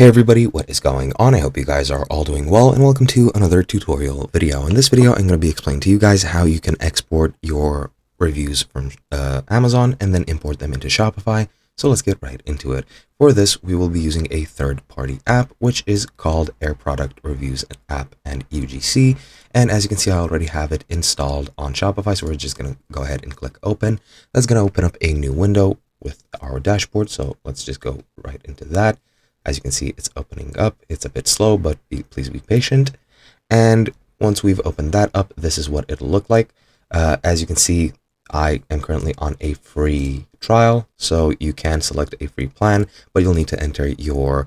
Hey everybody, what is going on? I hope you guys are all doing well, and welcome to another tutorial video. In this video, I'm going to be explaining to you guys how you can export your reviews from Amazon and then import them into Shopify. So let's get right into it. For this, we will be using a third-party app, which is called Air Product Reviews App and UGC. And as you can see, I already have it installed on Shopify, so we're just going to go ahead and click open. That's going to open up a new window with our dashboard, so let's just go right into that. As you can see, it's opening up. It's a bit slow, but please be patient. And once we've opened that up, this is what it'll look like. As you can see, I am currently on a free trial, so you can select a free plan, but you'll need to enter your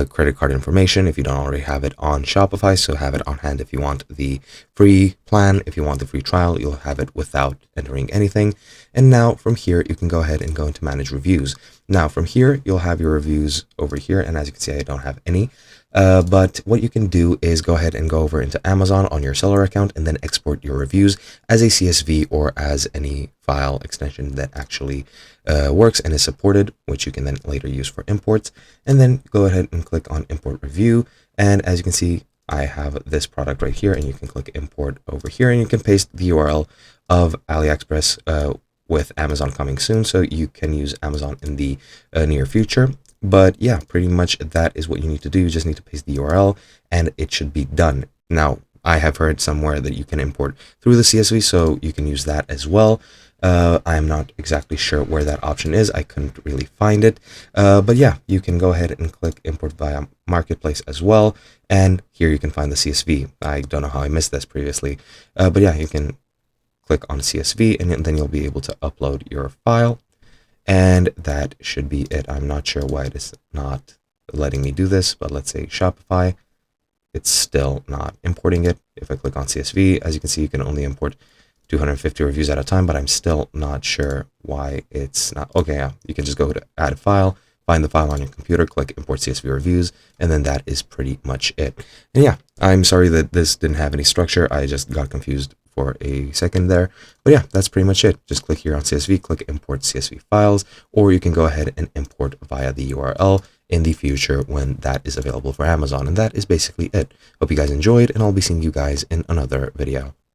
credit card information if you don't already have it on Shopify. So have it on hand if you want the free plan. If you want the free trial, you'll have it without entering anything. And now from here, you can go ahead and go into manage reviews. Now from here, you'll have your reviews over here. And as you can see, I don't have any. But what you can do is go ahead and go over into Amazon on your seller account and then export your reviews as a CSV or as any file extension that actually works and is supported, which you can then later use for imports. And then go ahead and click on import review. And as you can see, I have this product right here, and you can click import over here, and you can paste the URL of AliExpress with Amazon coming soon, so you can use Amazon in the near future. But yeah, pretty much that is what you need to do. You just need to paste the URL and it should be done. Now, I have heard somewhere that you can import through the CSV, so you can use that as well. I am not exactly sure where that option is. I couldn't really find it. But yeah, you can go ahead and click import via marketplace as well. And here you can find the CSV. I don't know how I missed this previously. But yeah, you can click on CSV and then you'll be able to upload your file. And that should be it. I'm not sure why it is not letting me do this, but let's say Shopify. It's still not importing it. If I click on CSV, as you can see, you can only import 250 reviews at a time, but I'm still not sure why it's not. Okay, yeah, you can just go to add a file, find the file on your computer, click import CSV reviews, and then that is pretty much it. And yeah, I'm sorry that this didn't have any structure. I just got confused for a second there. But yeah, that's pretty much it. Just click here on CSV, click import CSV files, or you can go ahead and import via the URL in the future when that is available for Amazon. And that is basically it. Hope you guys enjoyed, and I'll be seeing you guys in another video.